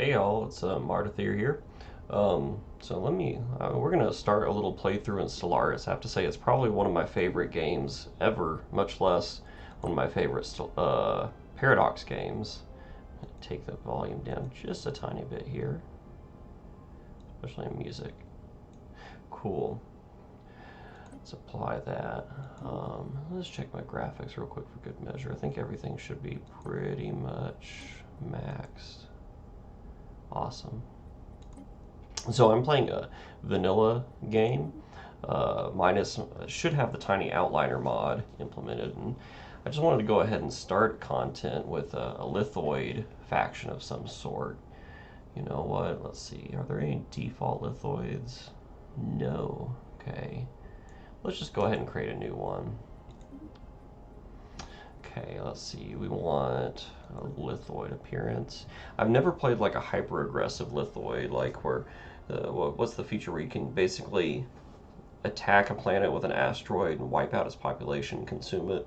Hey y'all, it's Martathir here. We're gonna start a little playthrough in Stellaris. I have to say, it's probably one of my favorite games ever, much less one of my favorite Paradox games. Take the volume down just a tiny bit here, especially in music. Cool. Let's apply that. Let's check my graphics real quick for good measure. I think everything should be pretty much maxed. Awesome. So I'm playing a vanilla game. Minus should have the tiny outliner mod implemented, and I just wanted to go ahead and start content with a lithoid faction of some sort. You know what? Let's see. Are there any default lithoids? No. Okay. Let's just go ahead and create a new one. Okay, let's see. We want a lithoid appearance. I've never played like a hyper aggressive lithoid, like where what's the feature where you can basically attack a planet with an asteroid and wipe out its population and consume it.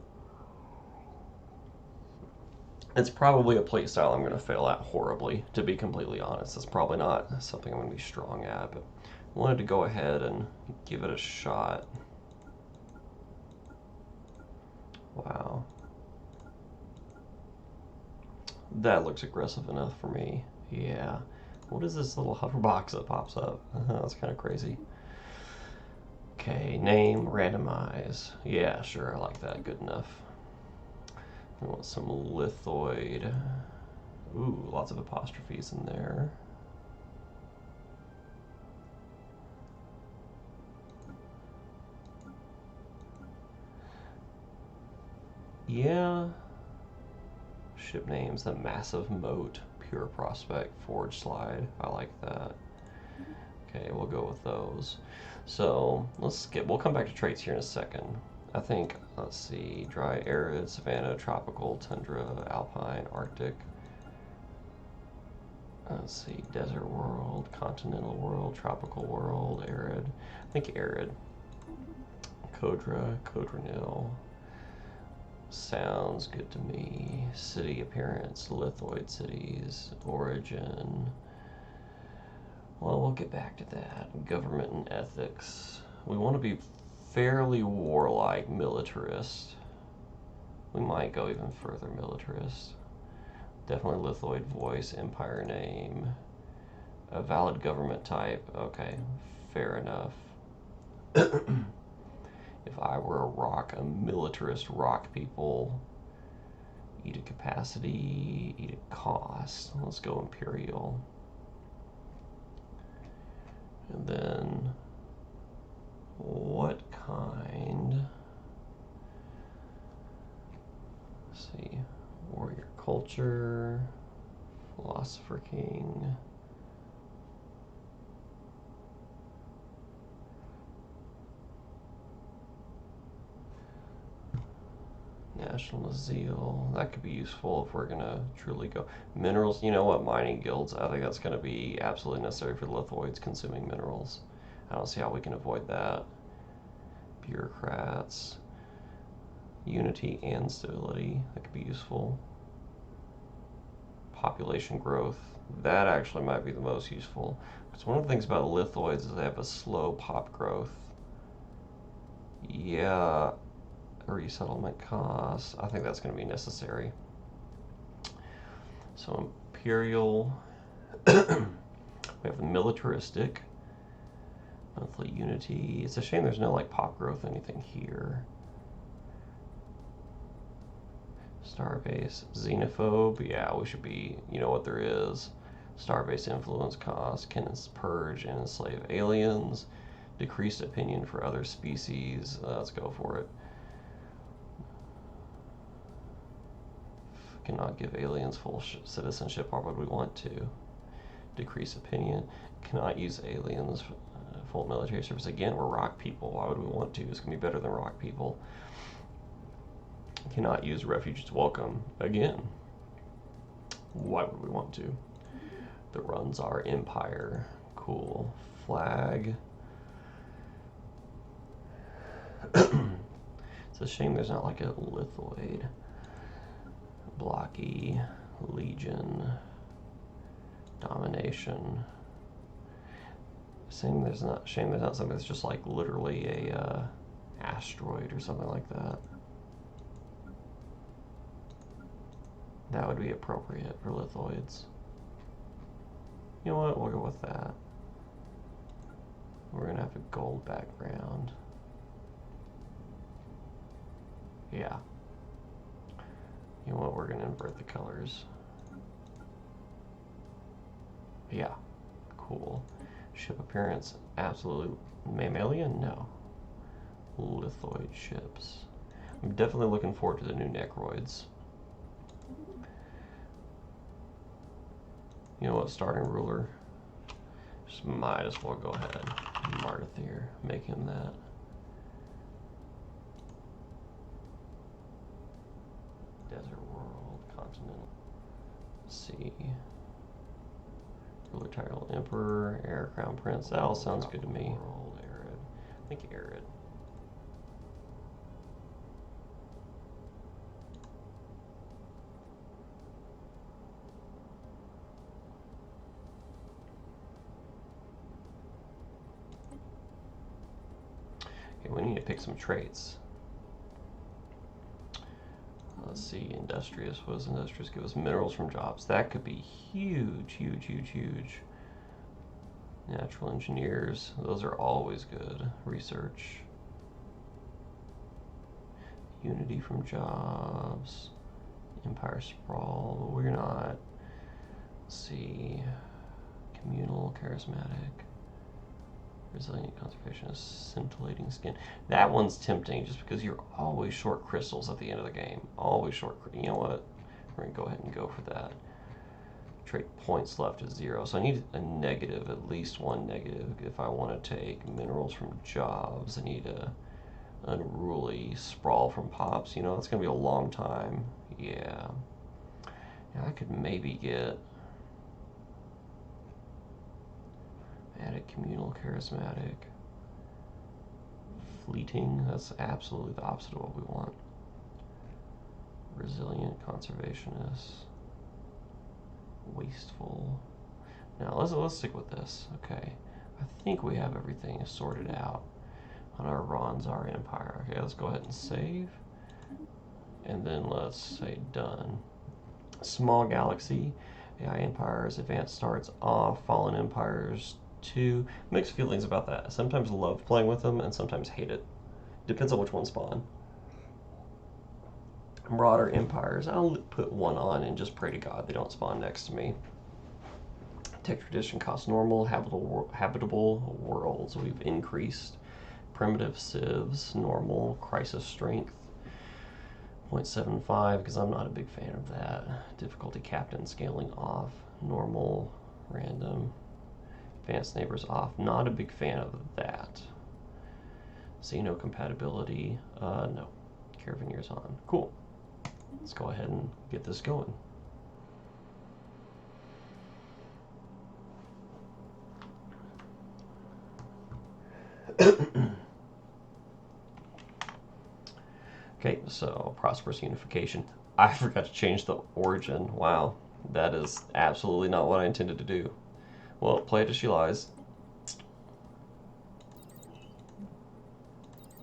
It's probably a playstyle I'm going to fail at horribly, to be completely honest. It's probably not something I'm going to be strong at, but I wanted to go ahead and give it a shot. Wow. That looks aggressive enough for me. Yeah. What is this little hover box that pops up? That's kind of crazy. Okay, name, randomize. Yeah, sure, I like that. Good enough. We want some lithoid. Ooh, lots of apostrophes in there. Yeah. Ship names, the Massive Moat, Pure Prospect, Forge Slide. I like that. Okay, we'll go with those. So we'll come back to traits here in a second. I think, let's see, dry, arid, savanna, tropical, tundra, alpine, arctic. Let's see, desert world, continental world, tropical world, arid. I think arid. Codranil. Sounds good to me. City appearance, lithoid cities, origin. Well, we'll get back to that. Government and ethics. We want to be fairly warlike, militarist. We might go even further militarist. Definitely lithoid voice, empire name. A valid government type. Okay, fair enough. If I were a militarist rock people, eat a capacity, eat a cost. Let's go imperial. And then what kind? Let's see. Warrior culture, philosopher king. National zeal. That could be useful if we're gonna truly go. Minerals, you know what? Mining guilds. I think that's gonna be absolutely necessary for the lithoids consuming minerals. I don't see how we can avoid that. Bureaucrats. Unity and stability. That could be useful. Population growth. That actually might be the most useful. Because one of the things about lithoids is they have a slow pop growth. Yeah, resettlement costs. I think that's going to be necessary. So imperial. We have the militaristic. Monthly unity. It's a shame there's no like pop growth anything here. Starbase. Xenophobe. Yeah, we should be. You know what there is. Starbase influence cost. Can purge and enslave aliens. Decreased opinion for other species. Let's go for it. Cannot give aliens full citizenship. Why would we want to? Decrease opinion. Cannot use aliens full military service. Again, we're rock people. Why would we want to? It's going to be better than rock people. Cannot use refugees welcome. Again, why would we want to? The runs our empire. Cool. Flag. It's a shame there's not like a lithoid. Blocky, Legion, Domination. Shame there's not something that's just like literally a asteroid or something like that. That would be appropriate for lithoids. You know what? We'll go with that. We're gonna have a gold background. Yeah. You know what? We're gonna invert the colors. Yeah. Cool. Ship appearance, absolutely. Mammalian? No. Lithoid ships. I'm definitely looking forward to the new Necroids. You know what? Starting ruler. Just might as well go ahead. Martithir. Make him that. Desert world. Continental. Let's see. Ruler title, Emperor, Air Crown Prince. That all sounds good to me. World, arid. I think arid. Okay, we need to pick some traits. Let's see, industrious. What does industrious give us? Minerals from jobs. That could be huge, huge, huge, huge. Natural engineers. Those are always good. Research. Unity from jobs. Empire sprawl. But we're not. Let's see. Communal, charismatic. Resilient conservationist, scintillating skin. That one's tempting just because you're always short crystals at the end of the game. Always short. You know what? We're going to go ahead and go for that. Trait points left is 0. So I need a negative, at least one negative. If I want to take minerals from jobs, I need a unruly sprawl from pops. You know, it's going to be a long time. Yeah. I could maybe get added communal, charismatic, fleeting. That's absolutely the opposite of what we want. Resilient, conservationist, wasteful. Now let's stick with this. Okay, I think we have everything sorted out on our Ronzar Empire. Okay, let's go ahead and save, and then let's say done. Small galaxy. AI empires, advanced starts off, fallen empires. 2. Mixed feelings about that. Sometimes love playing with them and sometimes hate it. Depends on which one spawn. Marauder empires. I'll put 1 on and just pray to God they don't spawn next to me. Tech tradition costs normal. Habitable worlds. We've increased. Primitive civs. Normal. Crisis strength. 0.75 because I'm not a big fan of that. Difficulty captain scaling off. Normal. Random. Advanced neighbors off. Not a big fan of that. Xeno compatibility. No. Caravanseers on. Cool. Let's go ahead and get this going. Okay, so prosperous unification. I forgot to change the origin. Wow. That is absolutely not what I intended to do. Well, play it as she lies.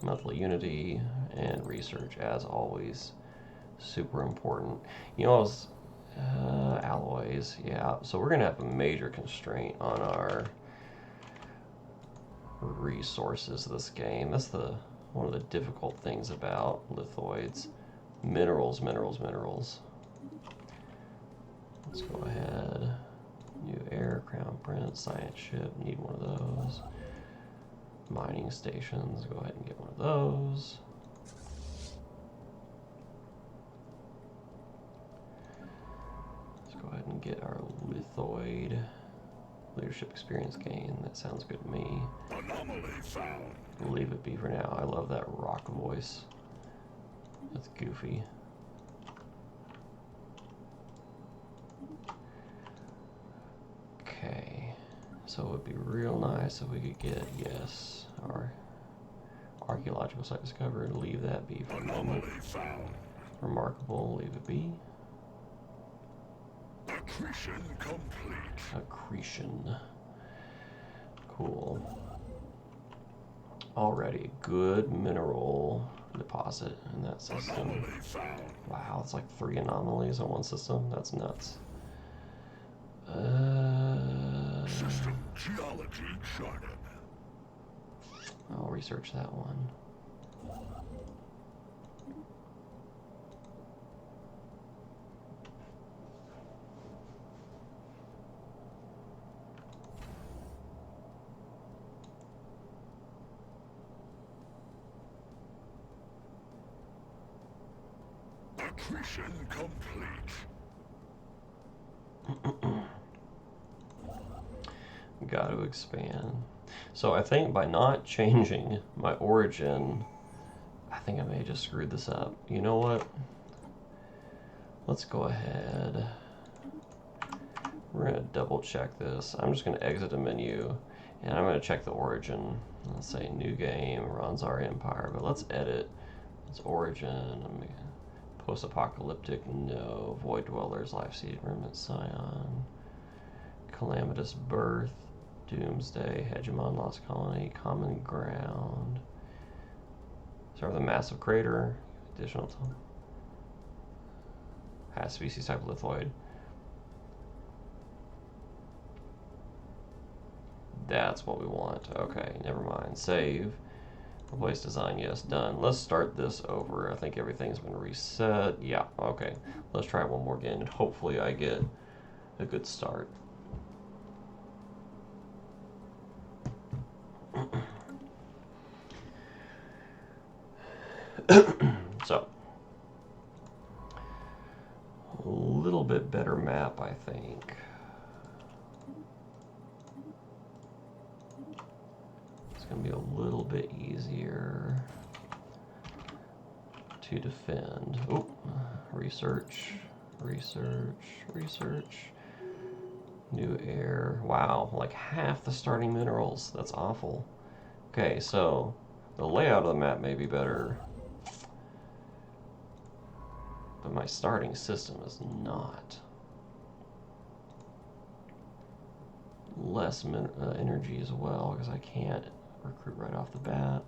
Monthly unity and research, as always, super important. You know, alloys, yeah. So we're gonna have a major constraint on our resources this game. That's one of the difficult things about lithoids. Minerals, minerals, minerals. Let's go ahead. New air, crown prince, science ship, need one of those. Mining stations, go ahead and get one of those. Let's go ahead and get our lithoid. Leadership experience gain, that sounds good to me. Anomaly found. Leave it be for now. I love that rock voice. That's goofy. Okay, so it would be real nice if we could get, yes, our archaeological site discovered. Leave that be for a moment. Remarkable, leave it be. Accretion complete. Accretion. Cool. Already good mineral deposit in that system. Anomaly found. Wow, it's like 3 anomalies on one system. That's nuts. System geology charted. I'll research that one. Accretion complete. Got to expand. So I think by not changing my origin, I think I may have just screwed this up. You know what? Let's go ahead. We're going to double check this. I'm just going to exit a menu and I'm going to check the origin. Let's say new game runs our empire, but let's edit its origin. Post-apocalyptic, no. Void dwellers, life-seed, remnant scion, calamitous birth, doomsday, hegemon, lost colony, common ground. Start with a massive crater, additional time. Has species type lithoid. That's what we want. Okay, never mind. Save. Replace design, yes, done. Let's start this over. I think everything's been reset. Yeah, okay. Let's try one more again, and hopefully I get a good start. So, a little bit better map, I think. Going to be a little bit easier to defend. Oh, research, new air. Wow, like half the starting minerals. That's awful. Okay, so the layout of the map may be better, but my starting system is not. Less energy as well, because I can't recruit right off the bat.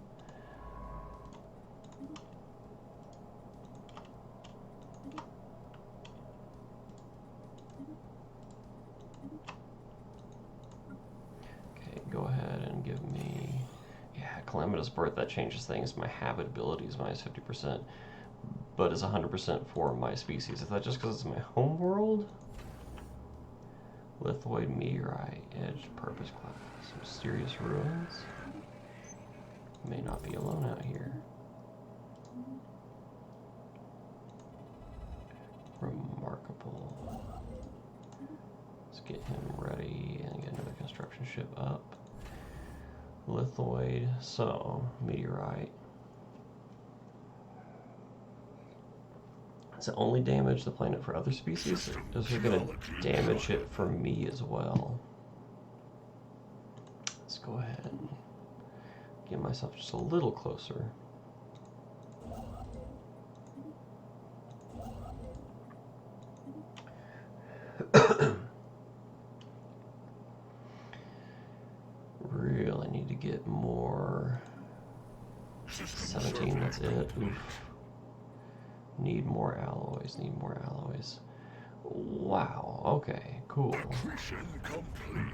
Okay, go ahead and give me, yeah, calamitous birth. That changes things. My habitability is minus 50%, but is 100% for my species. Is that just because it's my home world? Lithoid meteorite, edge, purpose class, mysterious ruins. May not be alone out here. Remarkable. Let's get him ready and get another construction ship up. Lithoid, so meteorite. Does it only damage the planet for other species? Or is it going to damage it for me as well? Let's go ahead and get myself just a little closer. Really need to get more. 17, that's it. Oof. Need more alloys, Wow, okay, cool.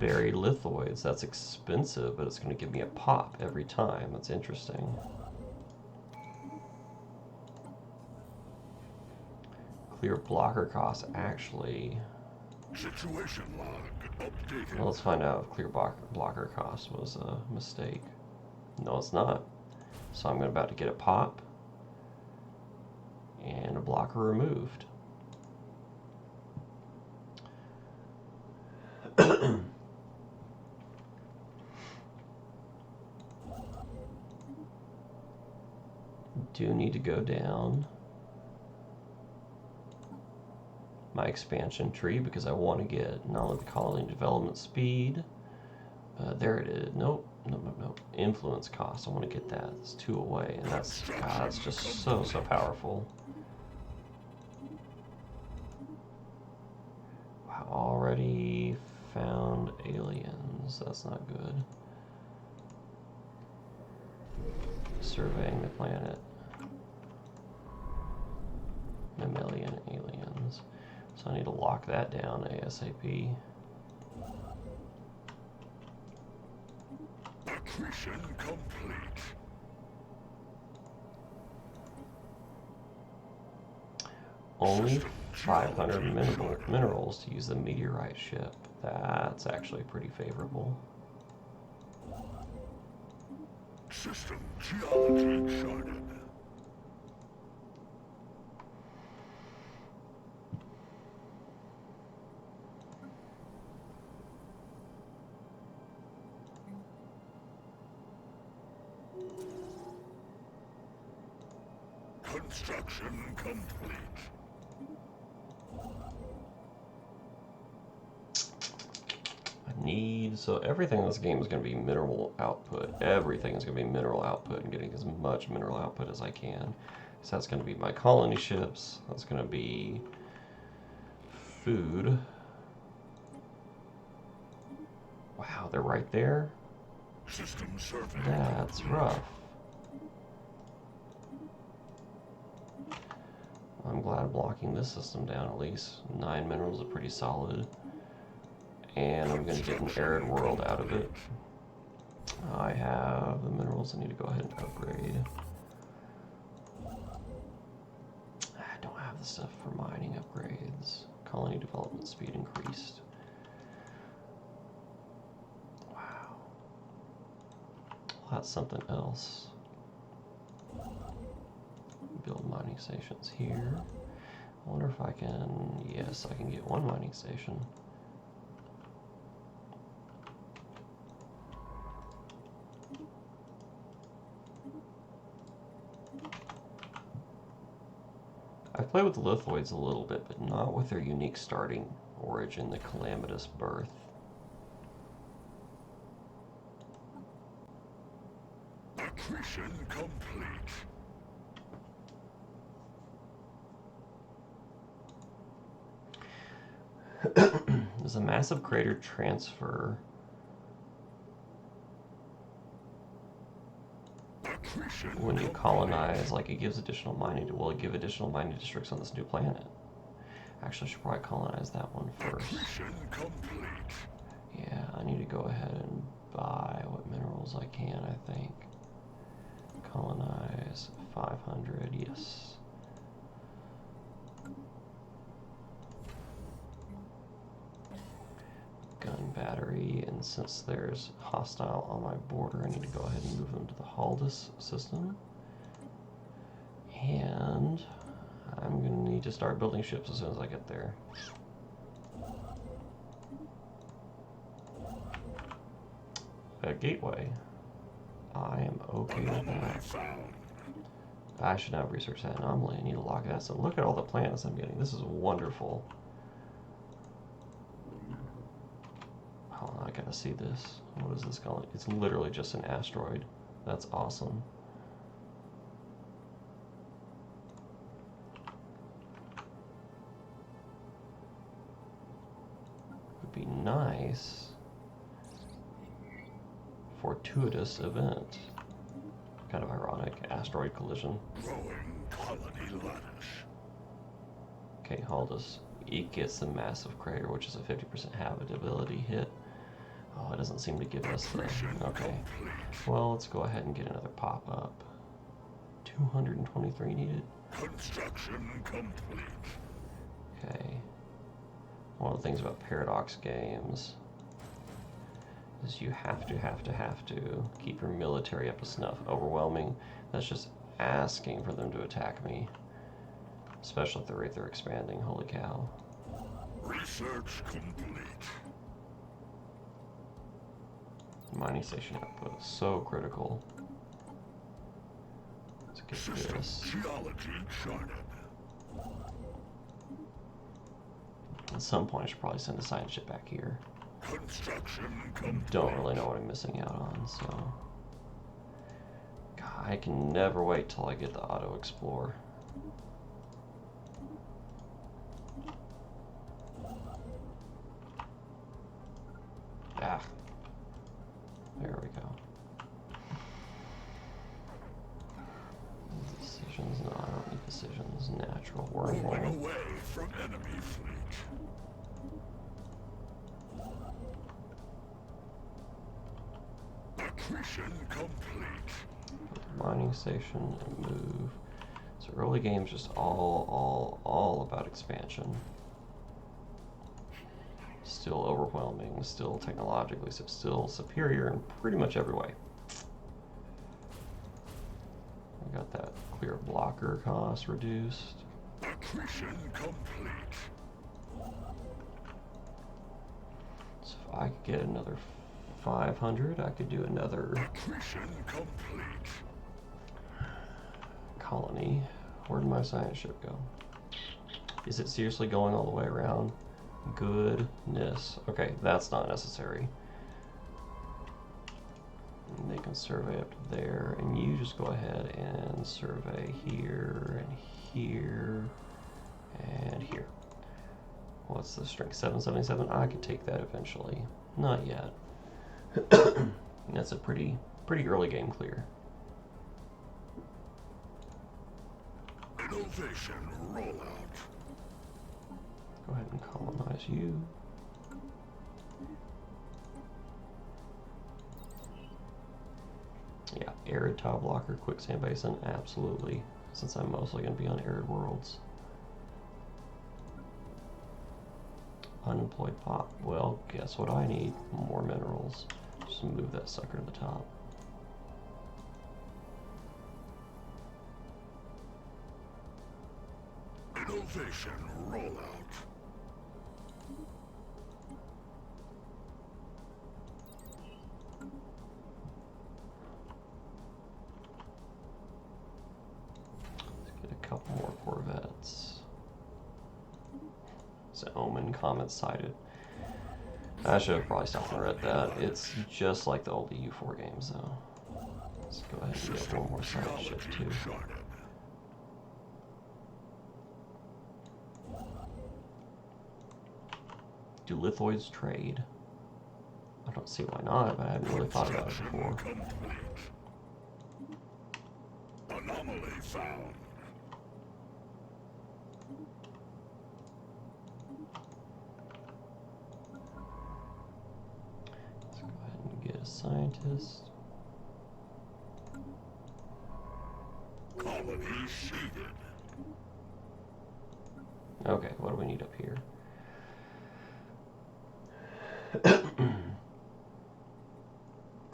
Buried lithoids, that's expensive, but it's going to give me a pop every time. That's interesting. Clear blocker cost, actually. Situation log updated. Well, let's find out if clear blocker cost was a mistake. No, it's not. So I'm about to get a pop and a blocker removed. Do need to go down my expansion tree because I want to get not only the colony development speed. There it is. Nope. Influence cost. I want to get that. It's 2 away, and that's just so powerful. Wow. All already found aliens. That's not good. Surveying the planet. Mammalian aliens. So I need to lock that down ASAP. Accretion complete. Only 500 minerals to use the meteorite ship. That's actually pretty favorable. System geology charted. Construction complete. So everything in this game is going to be mineral output. Everything is going to be mineral output and getting as much mineral output as I can. So that's going to be my colony ships. That's going to be food. Wow, they're right there? System survey. That's rough. I'm glad blocking this system down at least. 9 minerals are pretty solid. And I'm going to get an arid world out of it. I have the minerals I need to go ahead and upgrade. I don't have the stuff for mining upgrades. Colony development speed increased. Wow. Well, that's something else. Build mining stations here. I wonder if I can... Yes, I can get 1 mining station. I've played with the Lithoids a little bit, but not with their unique starting origin, the calamitous birth. Accretion complete. Does a massive crater transfer? When you colonize, like, it gives additional mining. Will it give additional mining districts on this new planet? Actually, I should probably colonize that one first. Yeah, I need to go ahead and buy what minerals I can, I think. Colonize 500, yes. Gun battery, and since there's hostile on my border, I need to go ahead and move them to the Haldus system. And I'm going to need to start building ships as soon as I get there. A gateway. I am okay with that. I should now research that anomaly. I need to lock that. So look at all the planets I'm getting. This is wonderful. Oh, I gotta see this. What is this called? It's literally just an asteroid. That's awesome. Would be nice. Fortuitous event. Kind of ironic. Asteroid collision. Growing colony lattice. Okay, Haldus. It gets the massive crater, which is a 50% habitability hit. Oh, it doesn't seem to give us the... Okay. Well, let's go ahead and get another pop-up. 223 needed. Construction complete. Okay. One of the things about Paradox games is you have to keep your military up to snuff. Overwhelming, that's just asking for them to attack me. Especially at the rate they're expanding. Holy cow. Research complete. Mining station output is so critical. Let's get this. Geology charted. At some point, I should probably send a science ship back here. Construction complete. Don't really know what I'm missing out on, so... God, I can never wait till I get the auto explore. Ah. There we go. Decisions? No, I don't need decisions. Natural wormhole. Moving away from enemy fleet. Accretion complete. Mining station and move. So early game's just all about expansion. Still overwhelming, still technologically, still superior in pretty much every way. We got that clear blocker cost reduced. Accretion complete. So if I could get another 500, I could do another Accretion complete. colony. Where did my science ship go? Is it seriously going all the way around? Goodness. Okay, that's not necessary. And they can survey up to there, and you just go ahead and survey here and here and here. What's the strength? 777? I could take that eventually. Not yet. That's a pretty early game clear. Innovation rollout. Go ahead and colonize you. Yeah, arid tile blocker, quicksand basin, absolutely. Since I'm mostly going to be on arid worlds. Unemployed pop. Well, guess what I need? More minerals. Just move that sucker to the top. Innovation rollout. Let's get a couple more Corvettes. It's an Omen comment sighted. I should have probably stopped and read that. It's just like the old EU4 games, though. Let's go ahead and get one more side ship, too. Do lithoids trade? I don't see why not, but I hadn't really thought about it before. Anomaly found. Let's go ahead and get a scientist. Colony seeded. Okay, what do we need up here?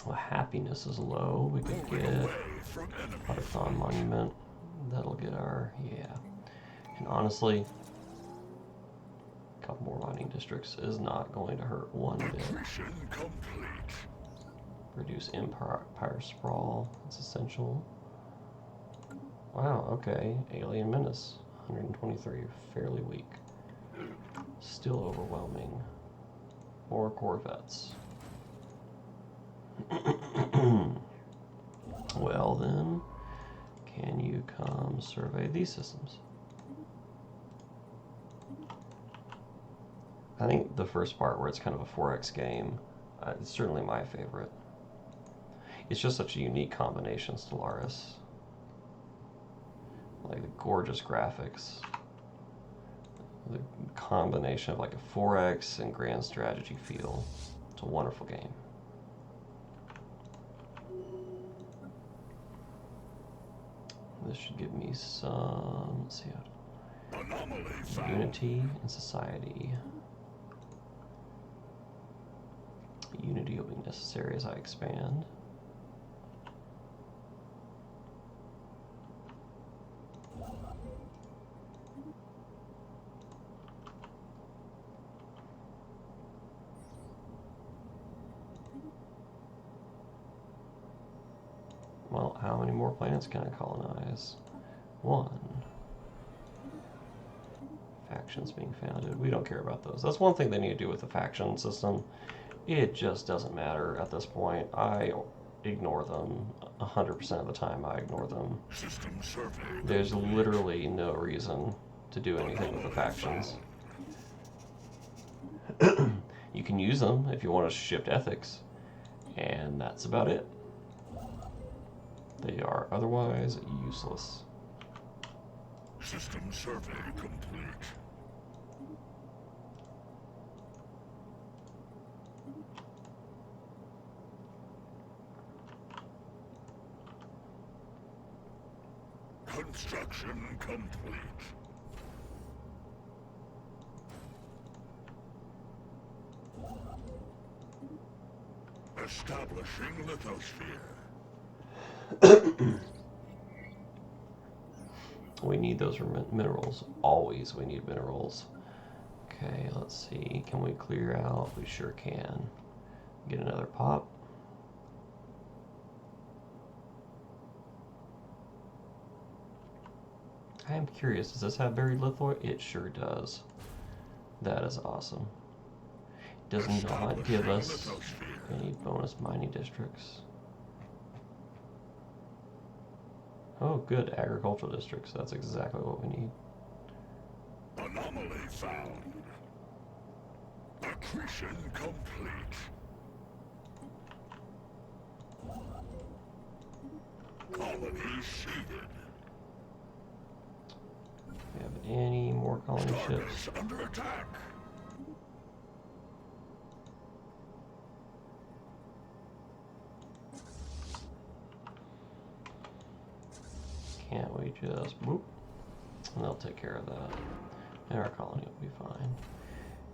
Well, happiness is low. We could get Python Monument. That'll get our, yeah. And honestly, a couple more mining districts is not going to hurt one bit. Reduce empire sprawl. It's essential. Wow, okay. Alien Menace. 123. Fairly weak. Still overwhelming. More Corvettes. Well then, can you come survey these systems? I think the first part where it's kind of a 4X game, it's certainly my favorite. It's just such a unique combination, Stellaris. Like the gorgeous graphics. The combination of like a 4X and grand strategy feel. It's a wonderful game. This should give me some, let's see how, unity and society. Unity will be necessary as I expand. Well, how many more planets can I colonize? 1. Factions being founded. We don't care about those. That's one thing they need to do with the faction system. It just doesn't matter at this point. I ignore them 100% of the time. I ignore them. There's literally no reason to do anything with the factions. You You can use them if you want to shift ethics, and that's about it. They are otherwise useless. System survey complete. Construction complete. Establishing lithosphere. We need those minerals. Always we need minerals. Okay, let's see. Can we clear out? We sure can. Get another pop. I am curious, does this have buried lithoid? It sure does. That is awesome. Does not give us any bonus mining districts. Oh, good. Agricultural districts. That's exactly what we need. Anomaly found. Accretion complete. Colony seeded. Do we have any more colony ships? Under attack. Can't we just boop? And they'll take care of that. And our colony will be fine.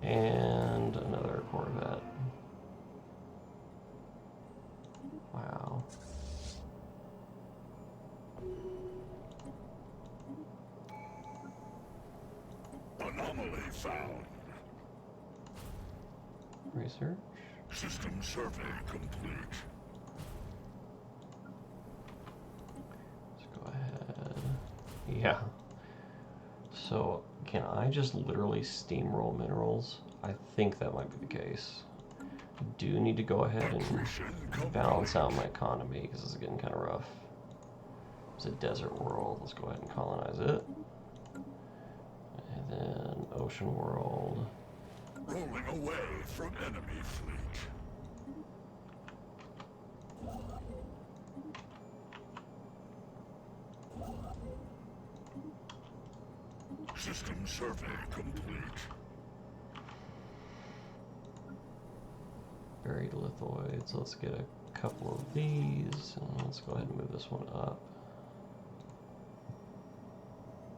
And another Corvette. Wow. Anomaly found. Research. System survey complete. Let's go ahead. Yeah. So, can I just literally steamroll minerals? I think that might be the case. I do need to go ahead and balance out my economy because this is getting kind of rough. It's a desert world. Let's go ahead and colonize it. And then ocean world. Rolling away from enemy fleet. System survey complete. Buried lithoids. Let's get a couple of these. And let's go ahead and move this one up.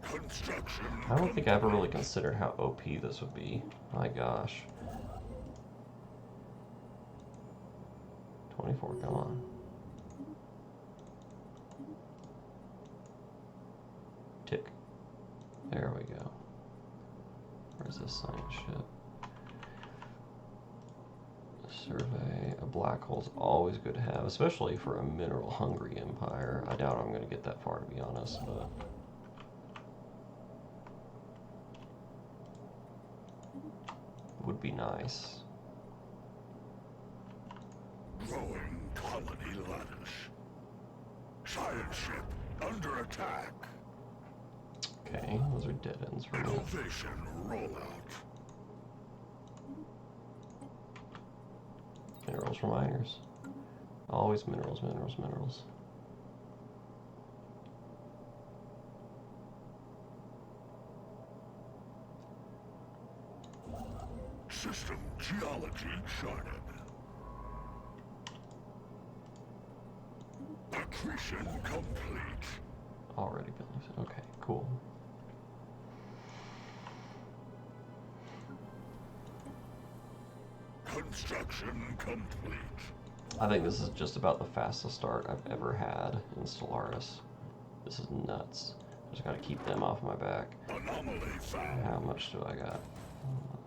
Construction. I don't think I ever really considered how OP this would be. My gosh. 24, come on. Tick. There we go. Where's this science ship? Survey. A black hole's always good to have, especially for a mineral-hungry empire. I doubt I'm going to get that far, to be honest, but... would be nice. Growing colony lattice. Science ship under attack. Okay, those are dead ends for me. Innovation rollout. Minerals for miners. Always minerals, minerals, minerals. System geology charted. Accretion complete. Already been. Okay, cool. Construction complete. I think this is just about the fastest start I've ever had in Stellaris. This is nuts. I just gotta keep them off my back. Anomaly found. How much do I got?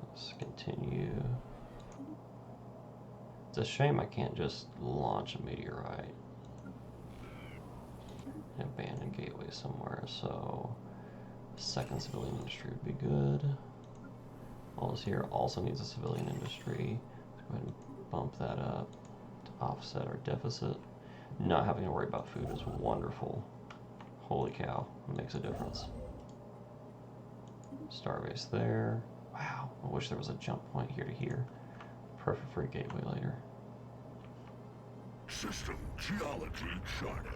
Let's continue. It's a shame I can't just launch a meteorite. An abandoned gateway somewhere, so second civilian industry would be good. All this here also needs a civilian industry. Let's go ahead and bump that up to offset our deficit. Not having to worry about food is wonderful. Holy cow, it makes a difference. Starbase there. Wow, I wish there was a jump point here to here. Perfect for a gateway later. System geology charted.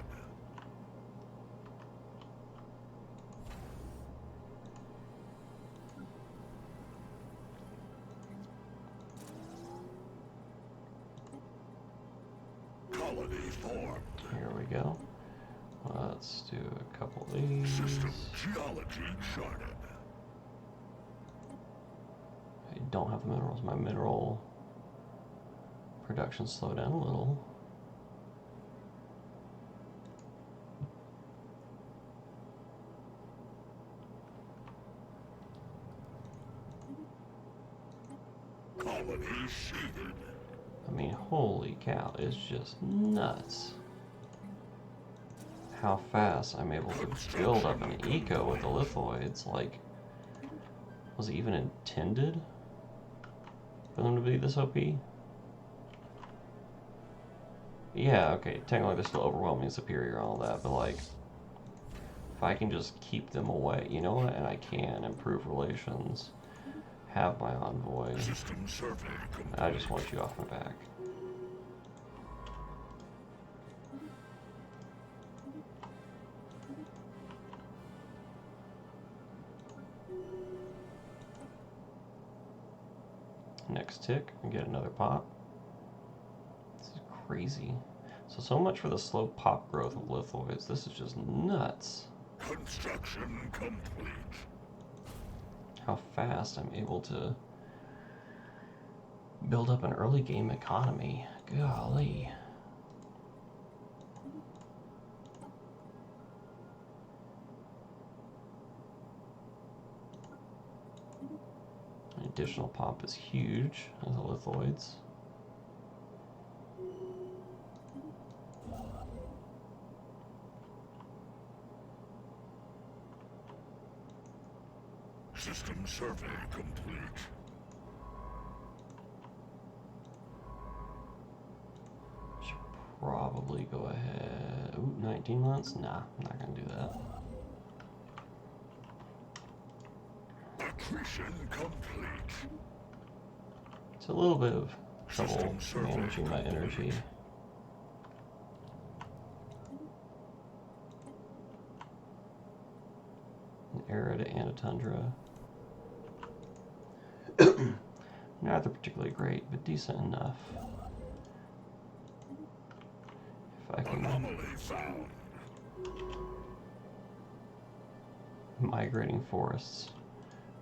Colony formed. Here we go. Let's do a couple of these. System geology charted. I don't have the minerals. My mineral production slowed down a little. Colony seeded. I mean, holy cow, it's just nuts how fast I'm able to build up an eco with the lithoids. Like, was it even intended for them to be this OP? Yeah, okay, technically they're still overwhelming, superior, and all that, but like, if I can just keep them away, you know what, and I can improve relations, have my envoy, System survey complete. I just want you off my back. Next tick, we get another pop. This is crazy. So much for the slow pop growth of lithoids. This is just nuts. Construction complete. How fast I'm able to build up an early game economy. Golly. An additional pop is huge of the lithoids. System survey complete. Should probably go ahead. Ooh, 19 months? Nah, I'm not gonna do that. Accretion complete. It's a little bit of trouble managing my energy. An arid and a tundra. Neither particularly great, but decent enough. If I can... Anomaly found. Migrating forests.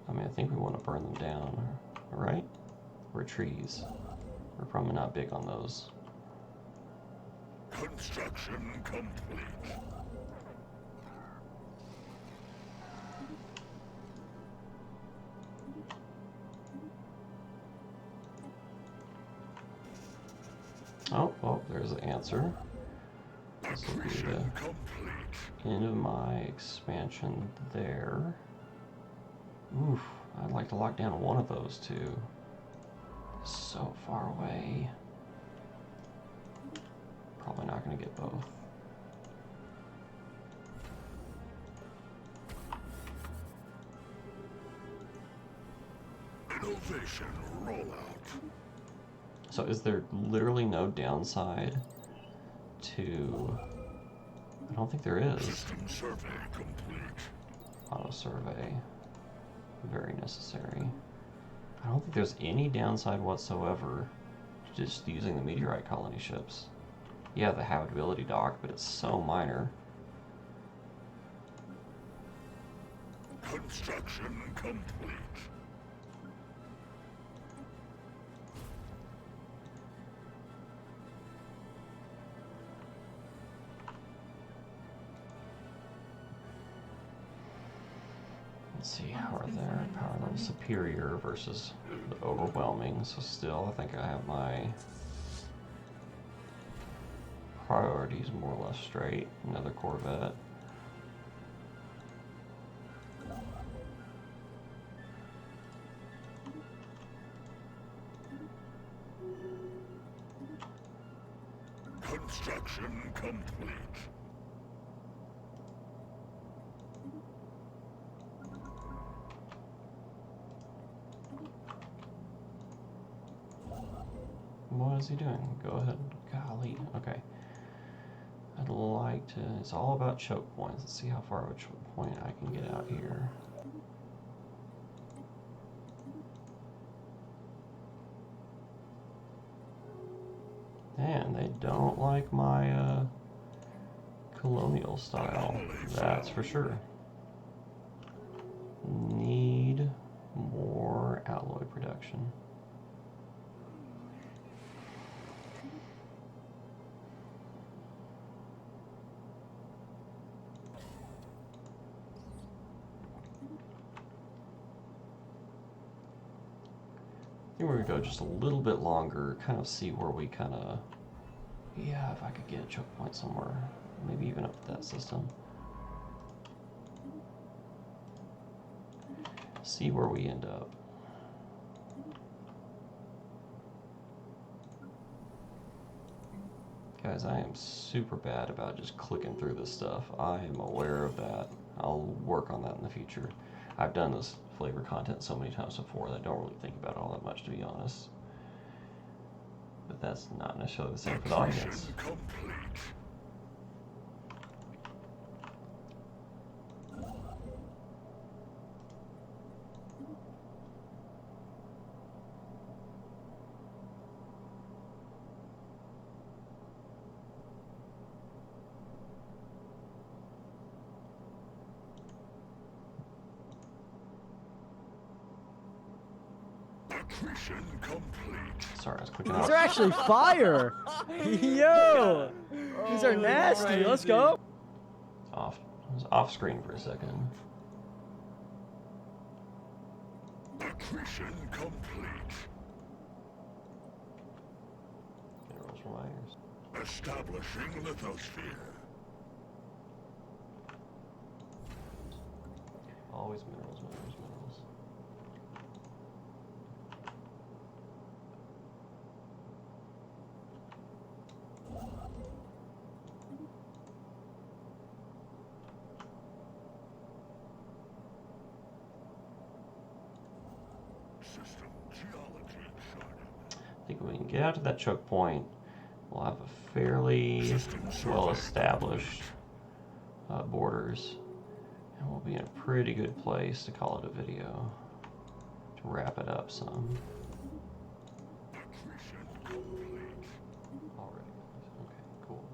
I mean, I think we want to burn them down, right? Or trees. We're probably not big on those. Construction complete. Oh, well, there's the answer. This will be the end of my expansion there. Oof, I'd like to lock down one of those two. So far away. Probably not going to get both. Innovation rollout. So is there literally no downside to... I don't think there is. System survey complete. Auto survey. Very necessary. I don't think there's any downside whatsoever to just using the meteorite colony ships. Yeah, the habitability dock, but it's so minor. Construction complete. Let's see, how are their power level superior versus the overwhelming? So still, I think I have my priorities more or less straight. Another Corvette. Construction complete. What is he doing? Go ahead. Golly. Okay. I'd like to... It's all about choke points. Let's see how far of a choke point I can get out here. And they don't like my colonial style. That's for sure. Need more alloy production. I think we're gonna go just a little bit longer, kind of see where we kind of, yeah, if I could get a choke point somewhere, maybe even up with that system. See where we end up. Guys, I am super bad about just clicking through this stuff. I am aware of that. I'll work on that in the future. I've done this flavor content so many times before that I don't really think about it all that much, to be honest. But that's not necessarily the same for the audience. Sorry, I was clicking These are actually fire! Yo! These are nasty, let's go! I was off screen for a second. Accretion complete. Minerals from my ears. Establishing lithosphere. Always minerals, minerals, minerals. System geology charted. I think when we can get out to that choke point, we'll have a fairly well-established borders, and we'll be in a pretty good place to call it a video, to wrap it up some. Accretion complete. Already. Okay, cool.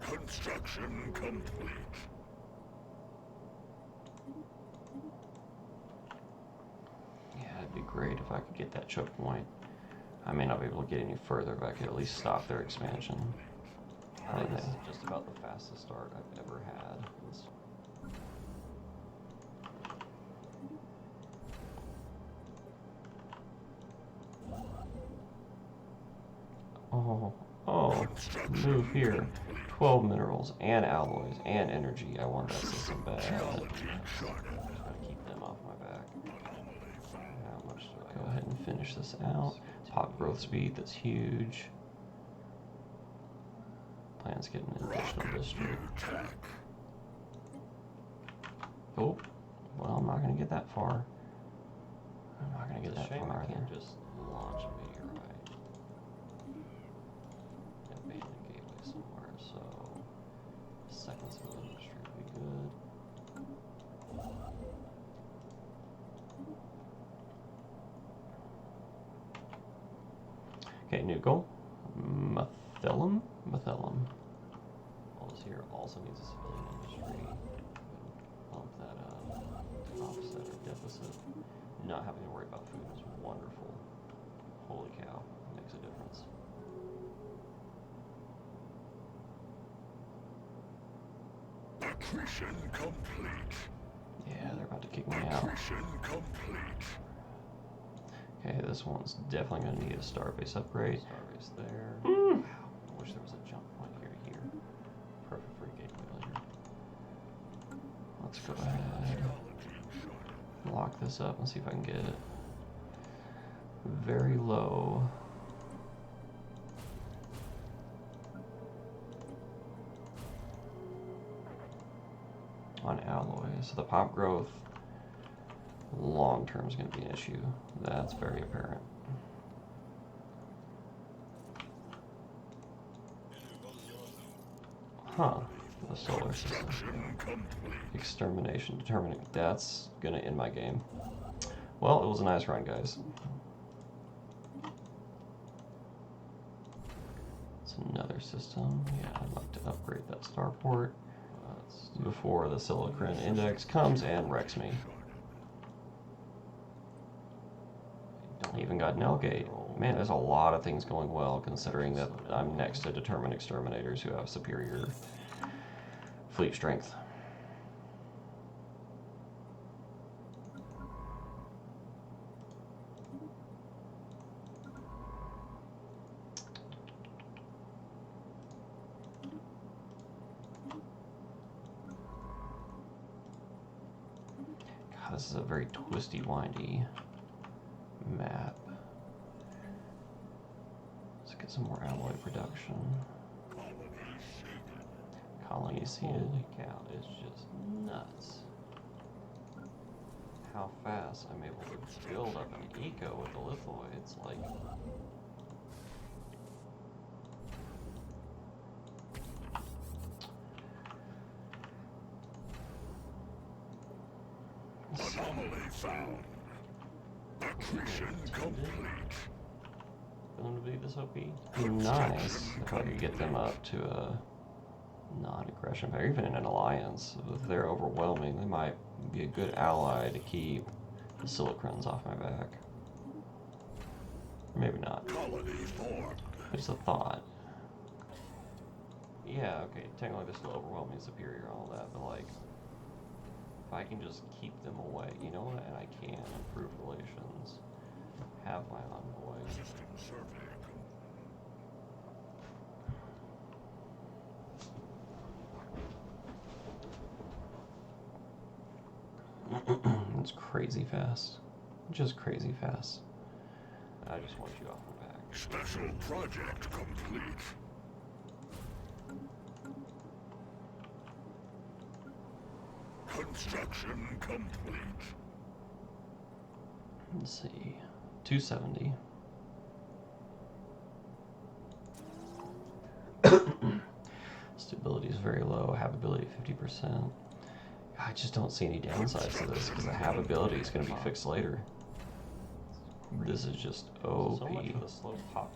Construction complete. Yeah, it'd be great if I could get that choke point. I may not be able to get any further, but I could at least stop their expansion. I think this is just about the fastest start I've ever had. Oh, move here. 12 minerals and alloys and energy. I want that system bad. I'm just gonna keep them off my back. How much do I go ahead and finish this out? Pop growth speed, that's huge. Plans getting an additional district. Oh, well, I'm not gonna get that far. I'm not gonna get that far either. Just launch a meteorite. Abandoned gateway somewhere, so seconds of industry would be good. Okay, new goal. Methylum? Methylum. All this here also needs a civilian industry. Bump that up. Offset or deficit. Not having to worry about food is wonderful. Holy cow, it makes a difference. Accretion complete. Yeah, they're about to kick me out. Accretion complete. Okay, this one's definitely going to need a starbase upgrade. Starbase there. Wow, I wish there was a jump point here to here. Perfect for a gateway later. Let's go ahead. Lock this up and see if I can get it very low. On alloy. So the pop growth long term is going to be an issue. That's very apparent. Huh. The solar system. Extermination determining. That's going to end my game. Well, it was a nice run, guys. It's another system. Yeah, I'd like to upgrade that starport before the Silicon Index comes and wrecks me. Don't even got Nelgate. Man, there's a lot of things going well, considering that I'm next to determined exterminators who have superior fleet strength. God, this is a very twisty, windy map. Let's get some more alloy production. Colony seeded. Cow, it's just nuts. How fast I'm able to build up an eco with the lithoids, like. Anomaly found. Accretion complete. For them to be this OP. Be nice if I could get them up to a non-aggression, or even in an alliance. If they're overwhelming, they might be a good ally to keep the Silicrons off my back. Or maybe not. Colony formed. It's a thought. Yeah, okay, technically they're still overwhelming, superior, all that, but like, if I can just keep them away, you know what? And I can improve relations. Have my envoy. System survey. It's crazy fast. Just crazy fast. I just want you off my back. Special project complete. Construction complete. Let's see. 270. Stability is very low. Habitability 50%. I just don't see any downsides to this because the habitability is going to be fixed later. This is just OP. So much for the slow pop.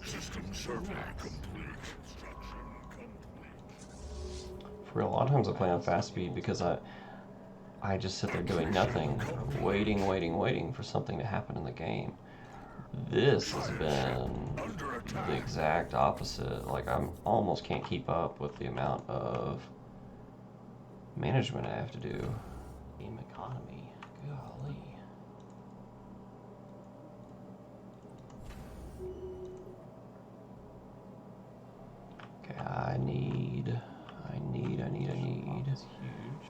System survey complete. Construction complete. For a lot of times I play on fast speed because I just sit there doing nothing, waiting for something to happen in the game. This has been the exact opposite. Like, I almost can't keep up with the amount of management I have to do. Game economy, golly. Okay, I need. It's huge.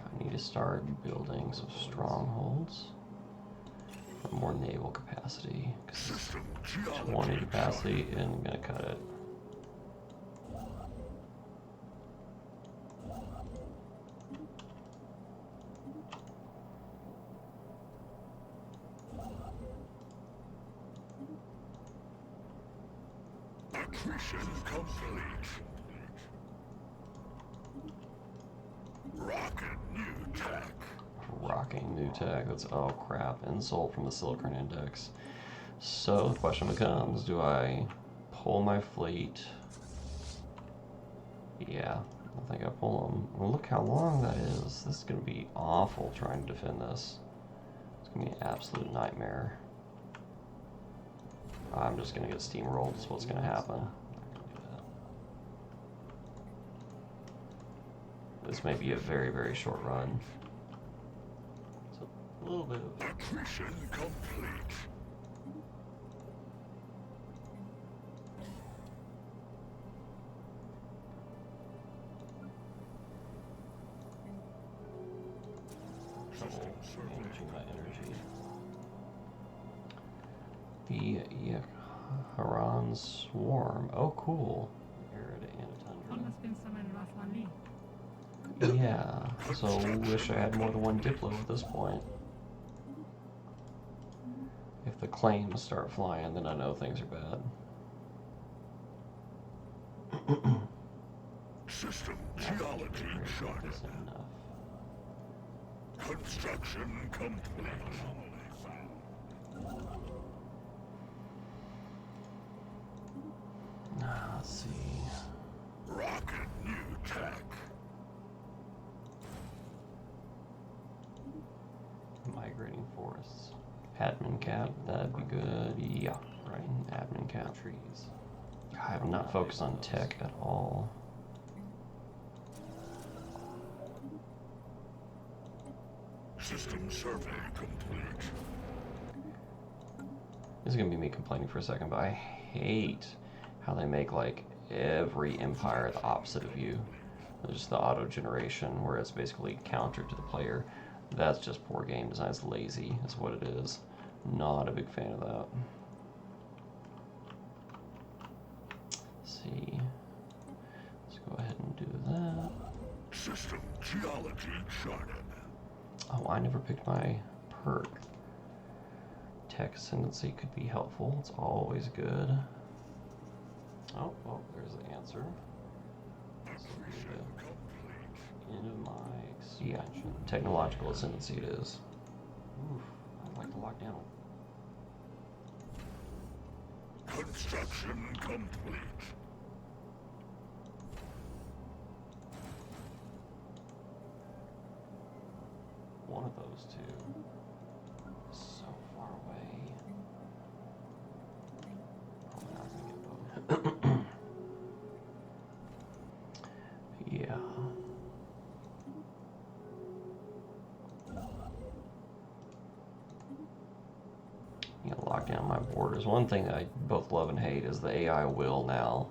I need to start building some strongholds for more naval capacity. Because 20 capacity isn't gonna cut it. Accretion complete. Rocket new tech. Rocking new tech. That's, oh crap, insult from the Silicon Index. So the question becomes, do I pull my fleet? Yeah, I think I pull them. Well, look how long that is. This is going to be awful trying to defend this. It's going to be an absolute nightmare. I'm just going to get steamrolled is what's going to happen. This may be a very short run. So a little bit of Accretion complete. trouble managing my energy. The Haran Swarm. Oh, cool. Arid and Tundra. Yeah, so wish I had more than one Diplo at this point. If the claims start flying, then I know things are bad. System geology charted. Construction complete. Let's see. Rocket new tech. Migrating forests. Admin cap, that'd be good. Yeah, right. Admin cap trees. I have not focused on tech at all. System survey complete. This is gonna be me complaining for a second, but I hate how they make like every empire the opposite of you. There's the auto generation where it's basically counter to the player. That's just poor game design. It's lazy, is what it is. Not a big fan of that. Let's see. Let's go ahead and do that. System geology charted. Oh, I never picked my perk. Tech ascendancy could be helpful. It's always good. Oh, well, there's the answer. This will be the end of my expansion. Technological ascendancy it is. Oof, I'd like to lock down. Construction complete. One of those two is so far away. Probably not gonna get both. Yeah. You gotta lock down my borders. One thing that I both love and hate is the AI will now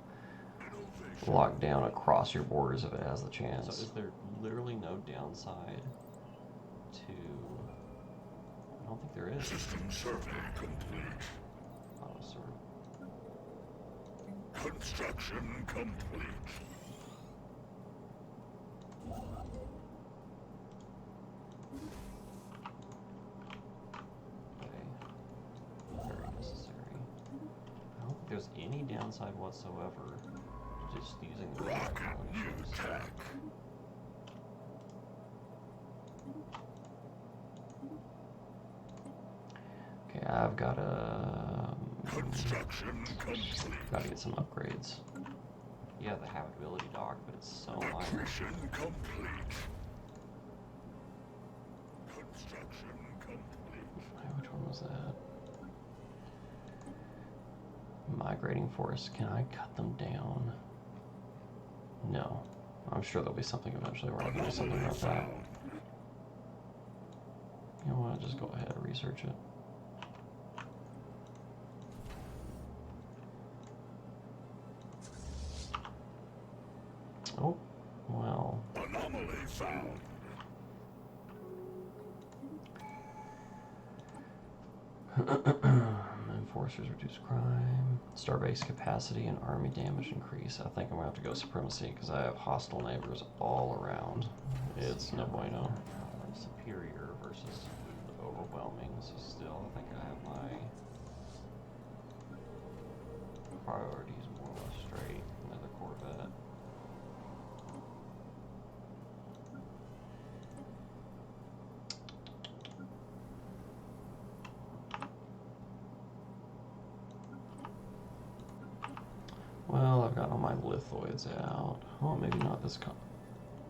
lock down across your borders if it has the chance. So is there literally no downside to... I don't think there is. System survey complete. Oh, sir. Construction complete. Very necessary. I don't think there's any downside whatsoever to just using the Rocket new ships. tech. Okay, I've got to Construction complete. gotta get some upgrades. Yeah, the habitability dock, but it's so minor. Accretion complete. Construction complete. Which one was that? Migrating forests. Can I cut them down? No. I'm sure there'll be something eventually where I can do something about that. You know what? Just go ahead and research it. Oh, well. Anomaly found. Enforcers reduce crime. Starbase capacity and army damage increase. I think I'm gonna have to go supremacy because I have hostile neighbors all around. It's no bueno. Superior versus overwhelming. So still, I think I have my priorities more or less straight. Another Corvette. Well, I've got all my lithoids out. Oh, maybe not this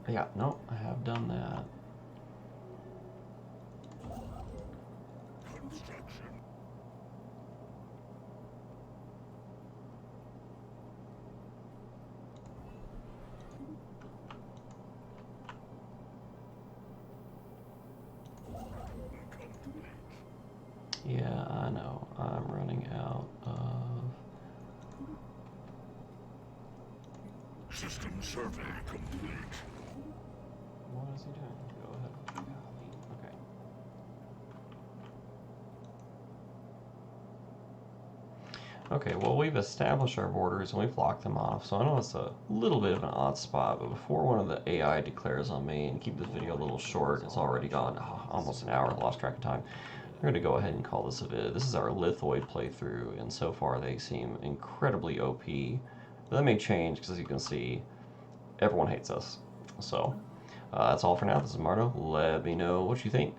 yeah, no, I have done that. Construction. Yeah, I know. I'm running out of... System survey complete. What is he doing? Go ahead. Golly. Okay. Okay, well, we've established our borders and we've locked them off, so I know it's a little bit of an odd spot, but before one of the AI declares on me, and keep this video a little short, it's already gone almost an hour, lost track of time, we're going to go ahead and call this a vid. This is our Lithoid playthrough, and so far they seem incredibly OP, but that may change, because as you can see, everyone hates us. So, that's all for now. This is Marto. Let me know what you think.